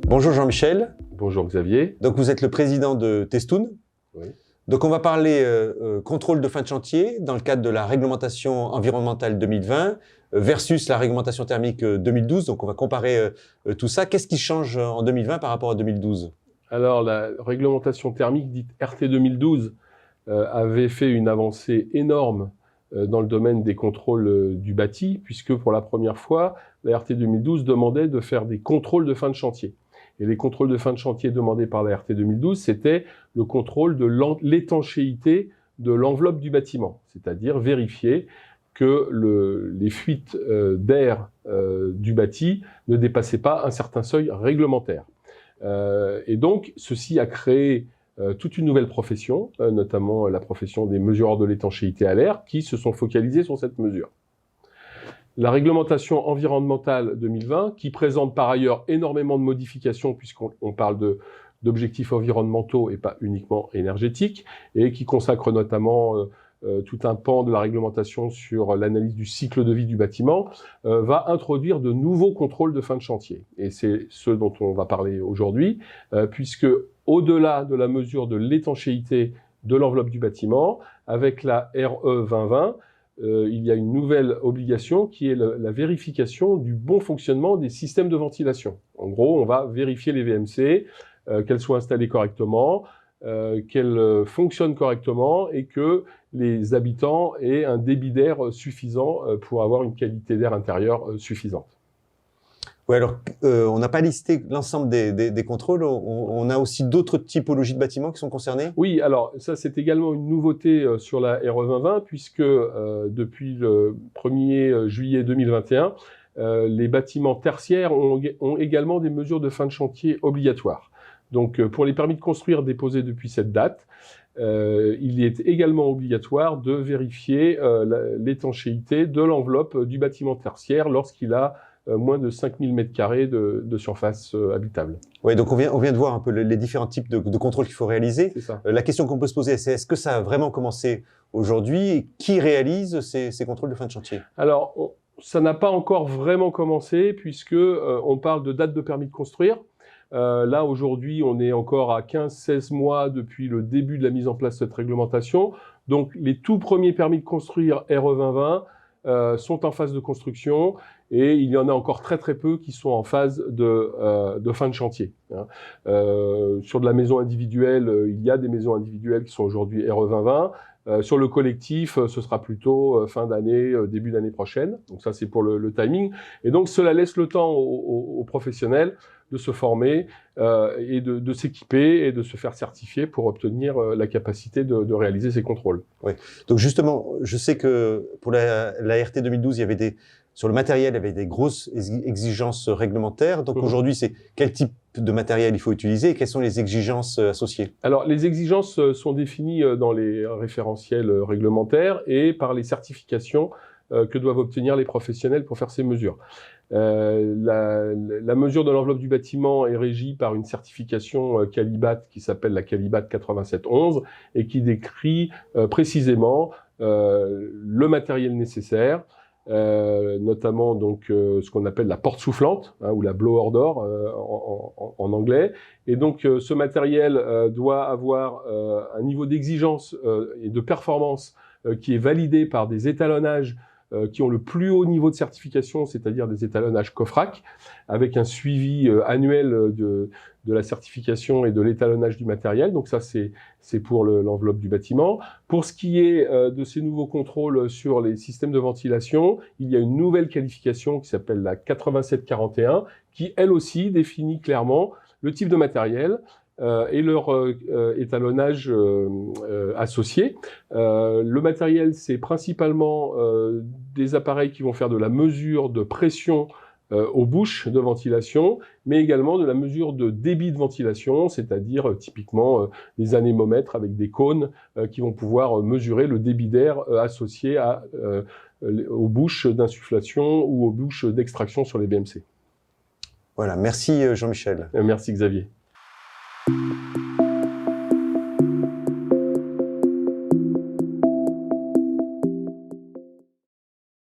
Bonjour Jean-Michel. Bonjour Xavier. Donc vous êtes le président de Testoun. Oui. Donc on va parler contrôle de fin de chantier dans le cadre de la réglementation environnementale 2020 versus la réglementation thermique 2012. Donc on va comparer tout ça. Qu'est-ce qui change en 2020 par rapport à 2012? Alors la réglementation thermique dite RT 2012 avait fait une avancée énorme dans le domaine des contrôles du bâti, puisque pour la première fois, la RT 2012 demandait de faire des contrôles de fin de chantier. Et les contrôles de fin de chantier demandés par la RT 2012, c'était le contrôle de l'étanchéité de l'enveloppe du bâtiment, c'est-à-dire vérifier que les fuites d'air du bâti ne dépassaient pas un certain seuil réglementaire. Et donc, ceci a créé toute une nouvelle profession, notamment la profession des mesureurs de l'étanchéité à l'air, qui se sont focalisés sur cette mesure. La réglementation environnementale 2020, qui présente par ailleurs énormément de modifications, puisqu'on parle d'objectifs environnementaux et pas uniquement énergétiques, et qui consacre notamment tout un pan de la réglementation sur l'analyse du cycle de vie du bâtiment, va introduire de nouveaux contrôles de fin de chantier. Et c'est ce dont on va parler aujourd'hui, puisque au-delà de la mesure de l'étanchéité de l'enveloppe du bâtiment, avec la RE 2020, il y a une nouvelle obligation qui est la vérification du bon fonctionnement des systèmes de ventilation. En gros, on va vérifier les VMC, qu'elles soient installées correctement, qu'elles fonctionnent correctement et que les habitants aient un débit d'air suffisant pour avoir une qualité d'air intérieur suffisante. Oui, alors on n'a pas listé l'ensemble des contrôles, on a aussi d'autres typologies de bâtiments qui sont concernés? Oui, alors ça c'est également une nouveauté sur la RE 2020 puisque depuis le 1er juillet 2021, les bâtiments tertiaires ont également des mesures de fin de chantier obligatoires. Donc pour les permis de construire déposés depuis cette date, il est également obligatoire de vérifier l'étanchéité de l'enveloppe du bâtiment tertiaire lorsqu'il a moins de 5000 m² de surface habitable. Oui, donc on vient de voir un peu les différents types de contrôles qu'il faut réaliser. C'est ça. La question qu'on peut se poser, c'est est-ce que ça a vraiment commencé aujourd'hui et qui réalise ces contrôles de fin de chantier? Alors, ça n'a pas encore vraiment commencé puisque on parle de date de permis de construire. Là, aujourd'hui, on est encore à 15-16 mois depuis le début de la mise en place de cette réglementation. Donc, les tout premiers permis de construire RE 2020 sont en phase de construction et il y en a encore très peu qui sont en phase de fin de chantier. Sur de la maison individuelle, il y a des maisons individuelles qui sont aujourd'hui RE 2020. Sur le collectif, ce sera plutôt fin d'année, début d'année prochaine. Donc ça, c'est pour le timing. Et donc, cela laisse le temps aux professionnels de se former et de s'équiper et de se faire certifier pour obtenir la capacité de réaliser ces contrôles. Oui. Donc justement, je sais que pour la RT 2012, il y avait sur le matériel, il y avait des grosses exigences réglementaires. Donc aujourd'hui, c'est quel type de matériel il faut utiliser et quelles sont les exigences associées? Alors, les exigences sont définies dans les référentiels réglementaires et par les certifications que doivent obtenir les professionnels pour faire ces mesures. La mesure de l'enveloppe du bâtiment est régie par une certification Calibat qui s'appelle la Calibat 8711 et qui décrit précisément le matériel nécessaire, notamment donc ce qu'on appelle la porte soufflante ou la blower door en anglais. Et donc ce matériel doit avoir un niveau d'exigence et de performance qui est validé par des étalonnages qui ont le plus haut niveau de certification, c'est-à-dire des étalonnages COFRAC, avec un suivi annuel de la certification et de l'étalonnage du matériel. Donc ça, c'est pour l'enveloppe du bâtiment. Pour ce qui est de ces nouveaux contrôles sur les systèmes de ventilation, il y a une nouvelle qualification qui s'appelle la 8741, qui elle aussi définit clairement le type de matériel, et leur étalonnage associé. Le matériel, c'est principalement des appareils qui vont faire de la mesure de pression aux bouches de ventilation, mais également de la mesure de débit de ventilation, c'est-à-dire typiquement des anémomètres avec des cônes qui vont pouvoir mesurer le débit d'air associé aux bouches d'insufflation ou aux bouches d'extraction sur les BMC. Voilà, merci Jean-Michel. Merci Xavier.